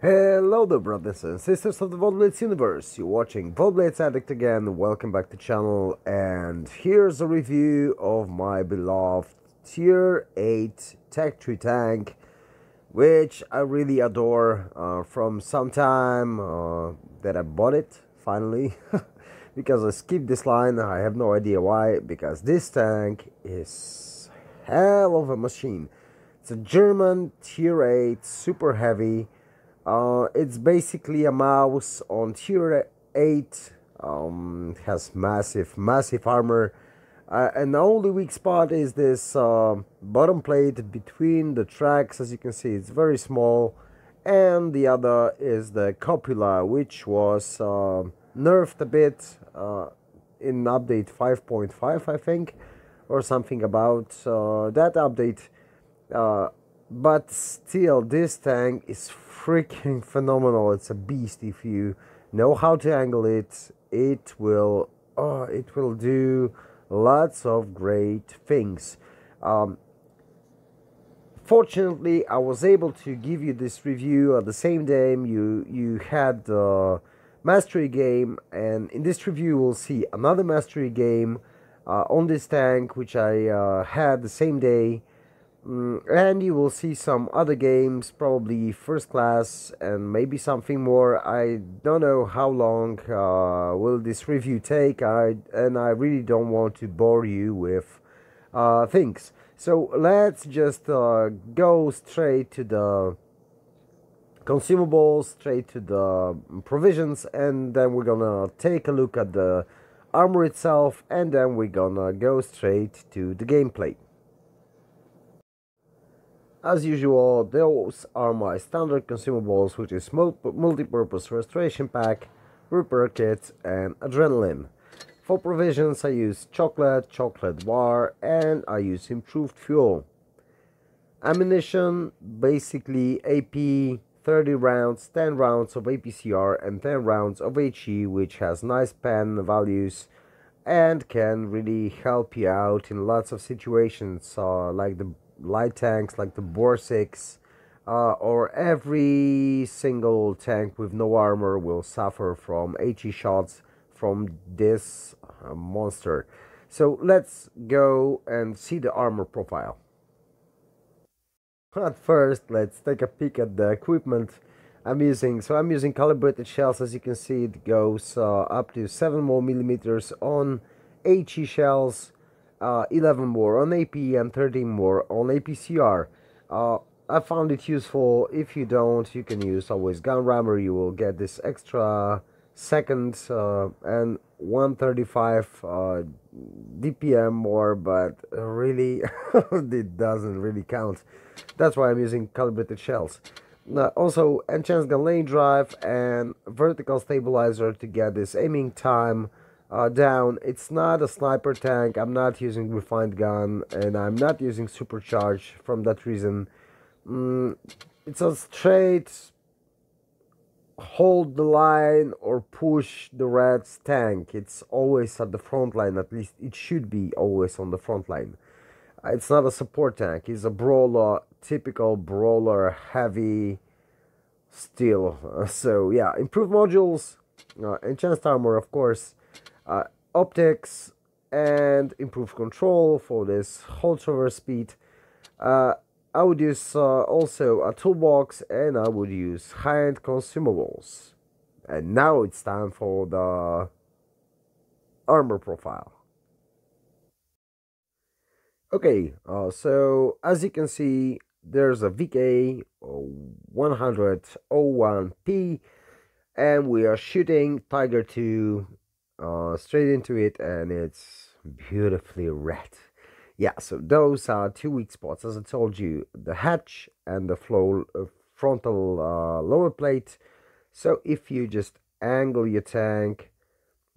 Hello there, brothers and sisters of the WoT Blitz universe. You're watching WoT Blitz Addict again. Welcome back to the channel, and here's a review of my beloved Tier 8 Tech Tree tank, which I really adore from some time that I bought it, finally, because I skipped this line. I have no idea why, because this tank is hell of a machine. It's a German Tier 8, super heavy. It's basically a mouse on tier 8, has massive armor, and the only weak spot is this bottom plate between the tracks. As you can see, it's very small, and the other is the copula, which was nerfed a bit in update 5.5, I think, or something about that update. But still, this tank is freaking phenomenal. It's a beast. If you know how to angle it, it will do lots of great things. Fortunately, I was able to give you this review at the same day you had the mastery game, and in this review we'll see another mastery game on this tank, which I had the same day. And you will see some other games, probably first class, and maybe something more. I don't know how long will this review take, and I really don't want to bore you with things. So let's just go straight to the consumables, straight to the provisions, and then we're gonna take a look at the armor itself, and then we're gonna go straight to the gameplay. As usual, those are my standard consumables, which is multi-purpose restoration pack, repair kit, and adrenaline. For provisions, I use chocolate bar, and I use improved fuel. Ammunition, basically AP, 30 rounds, 10 rounds of APCR, and 10 rounds of HE, which has nice pen values and can really help you out in lots of situations, like the light tanks like the Borsix, or every single tank with no armor will suffer from HE shots from this monster. So let's go and see the armor profile. At first, let's take a peek at the equipment I'm using. So I'm using calibrated shells. As you can see, it goes up to 7 more millimeters on HE shells, 11 more on AP, and 13 more on APCR. I found it useful. If you don't, you can use always gun rammer. You will get this extra second and 135 DPM more, but really it doesn't really count. That's why I'm using calibrated shells. Also, enhanced gun lane drive and vertical stabilizer to get this aiming time down. It's not a sniper tank. I'm not using refined gun, and I'm not using supercharge from that reason. It's a straight hold the line or push the Reds tank. It's always at the front line. At least it should be always on the front line. It's not a support tank. It's a brawler, typical brawler, heavy steel. So yeah, improved modules, enhanced armor, of course, optics, and improved control for this hold over speed. I would use also a toolbox, and I would use high-end consumables. And now it's time for the armor profile. Okay, so as you can see, there's a VK100.01P, and we are shooting Tiger 2 straight into it, and it's beautifully red. Yeah, so those are two weak spots, as I told you, the hatch and the frontal lower plate. So if you just angle your tank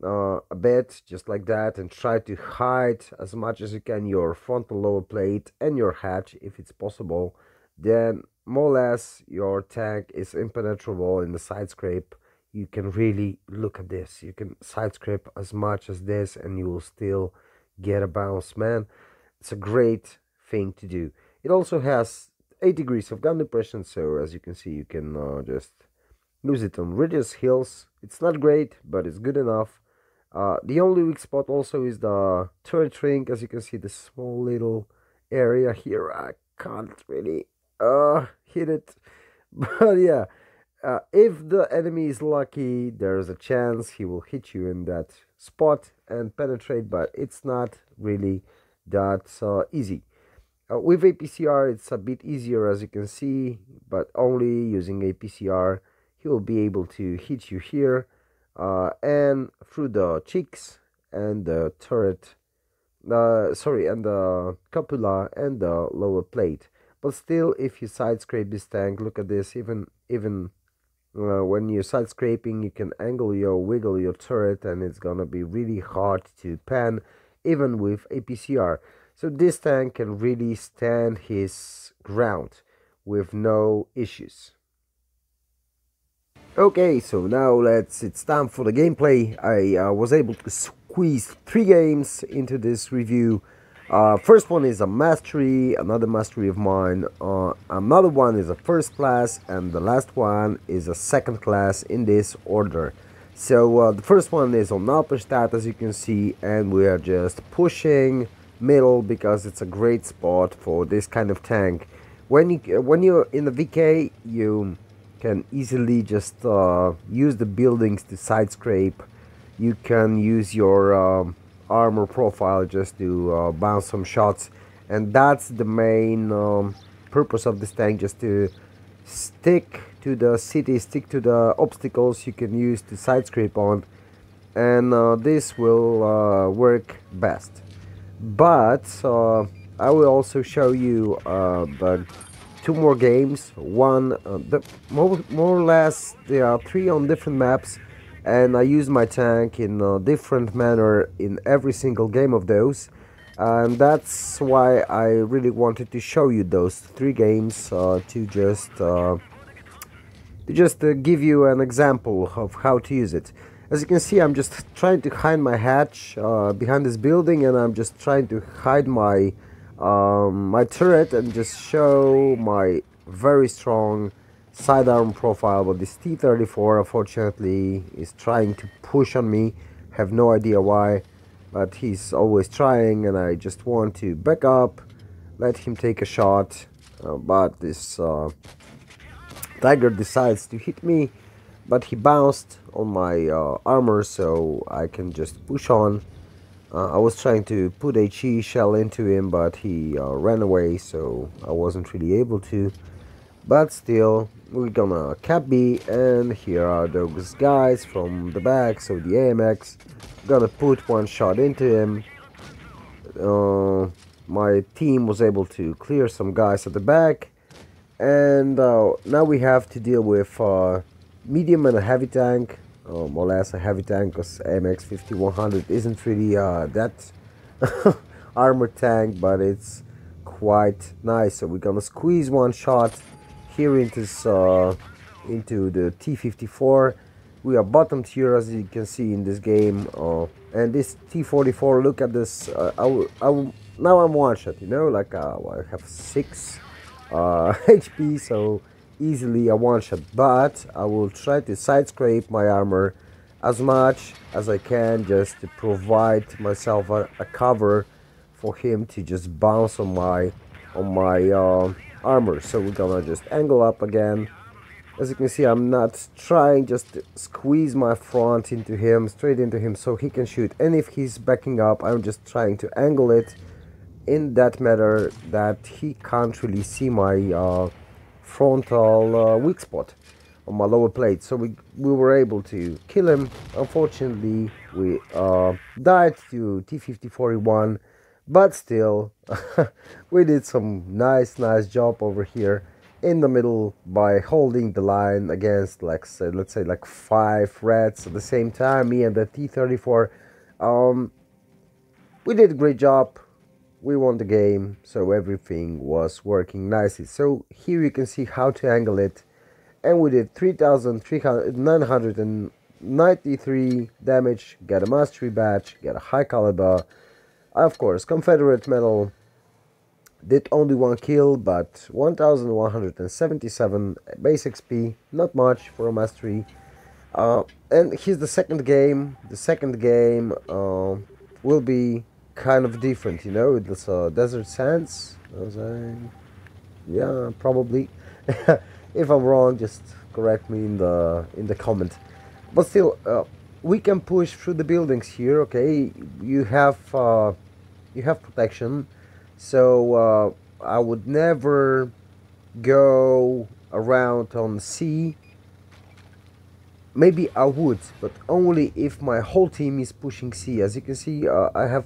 a bit, just like that, and try to hide as much as you can your frontal lower plate and your hatch, if it's possible, then more or less your tank is impenetrable in the side scrape. You can really look at this. You can side scrape as much as this, and you will still get a bounce, man. It's a great thing to do. It also has 8 degrees of gun depression, so as you can see, you can just use it on ridges, hills. It's not great, but it's good enough. The only weak spot also is the turret ring. As you can see, the small little area here, I can't really hit it. But yeah, if the enemy is lucky, there's a chance he will hit you in that spot and penetrate, but it's not really that easy. With APCR, it's a bit easier, as you can see, but only using APCR, he will be able to hit you here and through the cheeks and the turret, and the cupula and the lower plate. But still, if you side scrape this tank, look at this, even when you're side scraping, you can wiggle your turret, and it's gonna be really hard to pan, even with APCR. So this tank can really stand his ground with no issues. Okay, so now it's time for the gameplay. I was able to squeeze 3 games into this review. First one is a mastery, another mastery of mine, another one is a first class, and the last one is a second class in this order. So the first one is on Alpenstadt, as you can see, and we are just pushing middle because it's a great spot for this kind of tank. When you're in the VK, you can easily just use the buildings to side scrape. You can use your armor profile just to bounce some shots, and that's the main purpose of this tank, just to stick to the city, stick to the obstacles you can use to side scrape on, and this will work best. But I will also show you the 2 more games. One, more or less, there are 3 on different maps, and I use my tank in a different manner in every single game of those, and that's why I really wanted to show you those 3 games to just give you an example of how to use it. As you can see, I'm just trying to hide my hatch behind this building, and I'm just trying to hide my my turret and just show my very strong sidearm profile. But this T-34 unfortunately is trying to push on me. Have no idea why, but he's always trying, and I just want to back up, let him take a shot, but this tiger decides to hit me, but he bounced on my armor, so I can just push on. I was trying to put a HE shell into him, but he ran away, so I wasn't really able to. But still, we're gonna cap B, and here are those guys from the back, so the AMX. Gonna put 1 shot into him. My team was able to clear some guys at the back, and now we have to deal with medium and a heavy tank. More or less a heavy tank, because AMX 5100 isn't really that armored tank, but it's quite nice. So we're gonna squeeze 1 shot here into the T-54. We are bottom tier, as you can see in this game, and this T-44, look at this. Now I'm 1 shot, you know, like I have 6 HP, so easily a 1 shot, but I will try to side scrape my armor as much as I can, just to provide myself a cover for him to just bounce on my armor. So we're gonna just angle up again. As you can see, I'm not trying just to squeeze my front into him, straight into him, so he can shoot, and if he's backing up, I'm just trying to angle it in that manner that he can't really see my frontal weak spot on my lower plate. So we were able to kill him. Unfortunately, we died to T-5041, but still we did some nice job over here in the middle by holding the line against, like, let's say like 5 reds at the same time, me and the T-34. We did a great job. We won the game, so everything was working nicely. So here you can see how to angle it, and we did 3,993 damage, get a mastery badge, get a high caliber, of course Confederate medal, Did only one kill, but 1177 base XP, not much for a mastery. And here's the second game. The second game will be kind of different, you know. It's Desert Sands. Yeah, probably. If I'm wrong, just correct me in the comment. But still, we can push through the buildings here. Okay, you have protection, so I would never go around on C. Maybe I would, but only if my whole team is pushing C. As you can see, I have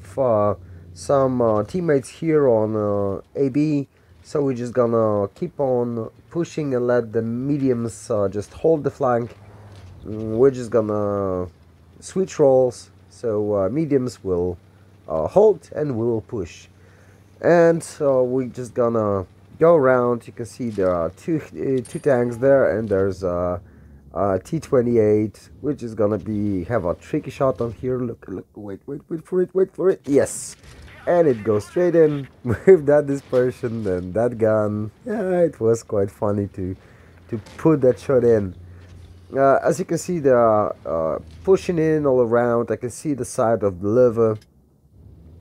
some teammates here on AB, so we're just gonna keep on pushing and let the mediums just hold the flank. We're just gonna switch roles, so mediums will hold and we will push. And we're just gonna go around. You can see there are two tanks there, and there's T28, which is gonna have a tricky shot on here. Look, wait for it. Yes, and it goes straight in with that dispersion and that gun. Yeah, it was quite funny to put that shot in. As you can see, they are pushing in all around. I can see the side of the liver,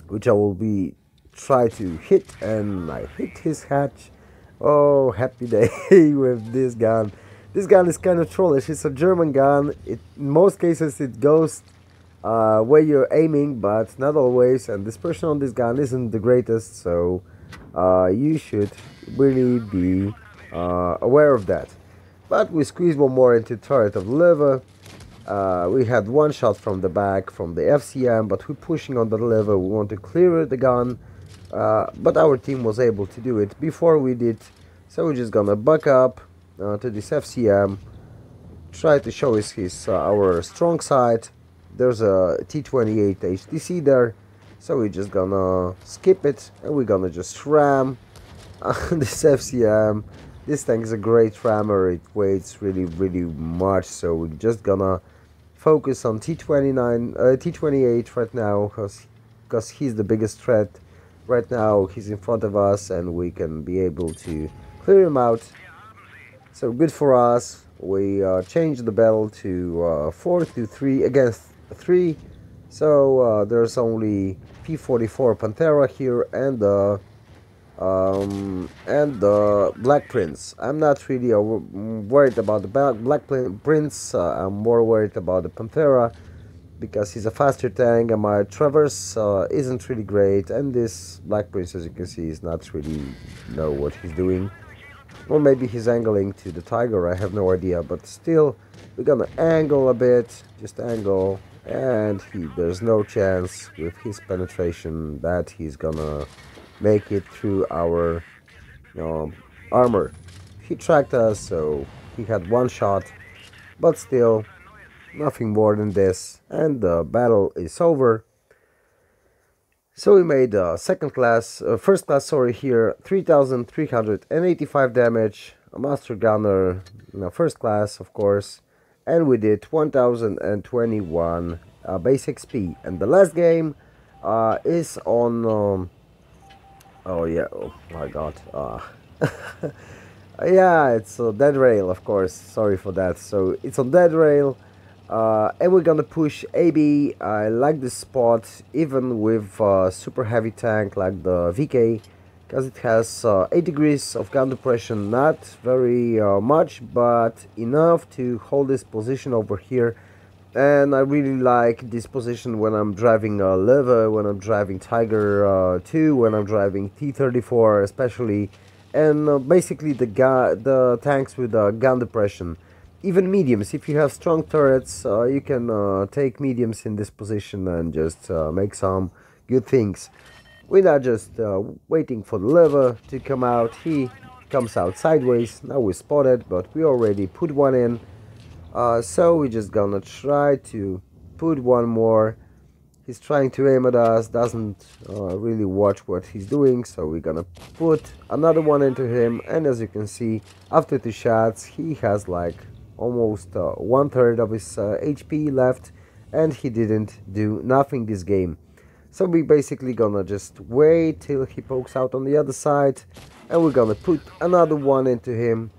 which I will be try to hit, and I hit his hatch. Oh, happy day with this gun. This gun is kind of trollish. It's a German gun. In most cases it goes where you're aiming, but not always, and dispersion on this gun isn't the greatest, so you should really be aware of that. But we squeezed one more into turret of the liver. We had one shot from the back from the FCM, but we're pushing on the liver. We want to clear the gun, but our team was able to do it before we did, so we're just gonna buck up to this FCM, try to show us our strong side. There's a T28 HTC there, so we're just gonna skip it and we're gonna just ram this FCM. This tank is a great rammer. It weighs really much, so we're just gonna focus on T28 right now, because he's the biggest threat right now. He's in front of us and we can be able to clear him out. So good for us. We changed the battle to 4-3 against 3. So there's only P44 Panthera here and the Black Prince. I'm not really worried about the Black Prince. I'm more worried about the Panthera, because he's a faster tank and my traverse isn't really great, and this Black Prince, as you can see, is not really know what he's doing. Or maybe he's angling to the Tiger, I have no idea, but still, we're gonna angle a bit, just angle, and there's no chance with his penetration that he's gonna make it through our armor. He tracked us, so he had one shot, but still, nothing more than this, and the battle is over. So we made first class, here, 3,385 damage, a master gunner, first class, of course, and we did 1,021 base XP. And the last game is on, oh yeah, oh my god, yeah, it's Dead Rail, of course, sorry for that. So it's on Dead Rail. And we're gonna push AB. I like this spot, even with super heavy tank like the VK, because it has 8 degrees of gun depression, not very much, but enough to hold this position over here. And I really like this position when I'm driving a Leva, when I'm driving Tiger 2, when I'm driving T34 especially, and basically the tanks with gun depression. Even mediums, if you have strong turrets, you can take mediums in this position and just make some good things. We're not just waiting for the lever to come out. He comes out sideways. Now we spotted, but we already put one in. So we're just gonna try to put one more. He's trying to aim at us, doesn't really watch what he's doing, so we're gonna put another one into him. And as you can see, after 2 shots, he has like almost 1/3 of his HP left, and he didn't do nothing this game. So we basically gonna just wait till he pokes out on the other side, and we're gonna put another one into him,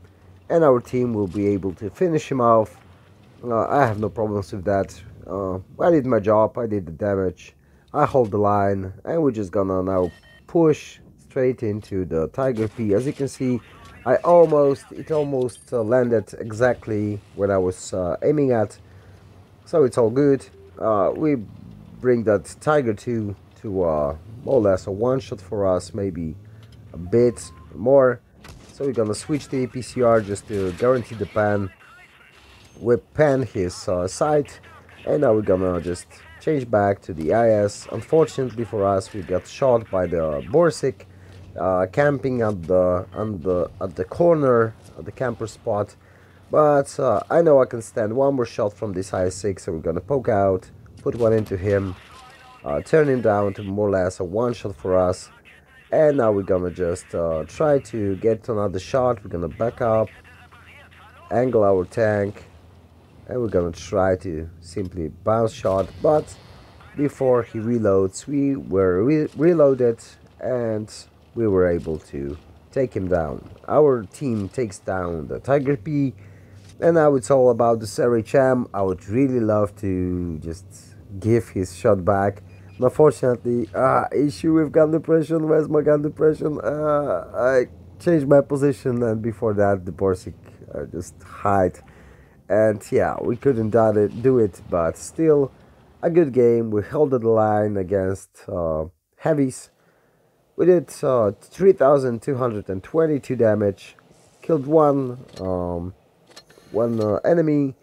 and our team will be able to finish him off. I have no problems with that. I did my job, I did the damage, I hold the line, and we're just gonna now push straight into the Tiger P. As you can see, it almost landed exactly what I was aiming at, so it's all good. We bring that Tiger 2 to more or less a one-shot for us, maybe a bit more. So we're gonna switch the APCR just to guarantee the pan. We pan his sight, and now we're gonna just change back to the IS. Unfortunately for us, we got shot by the Borsig, camping at the corner of the camper spot. But I know I can stand one more shot from this IS-6, so we're gonna poke out, put one into him, turn him down to more or less a one-shot for us. And now we're gonna just try to get another shot. We're gonna back up, angle our tank, and we're gonna try to simply bounce shot. But before he reloads, we were reloaded, and we were able to take him down. Our team takes down the Tiger P, and now it's all about the SRHM. I would really love to just give his shot back. Unfortunately, issue with gun depression. Where's my gun depression? I changed my position, and before that the Borsig just hide. And yeah, we couldn't do it, but still a good game. We held the line against heavies. We did 3,222 damage, killed one enemy,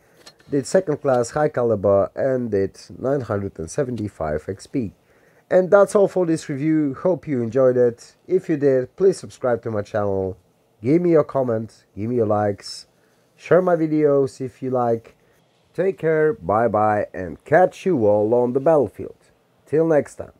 did second class high caliber, and did 975 XP. And that's all for this review. Hope you enjoyed it. If you did, please subscribe to my channel, give me your comment, give me your likes, share my videos if you like. Take care, bye bye, and catch you all on the battlefield. Till next time.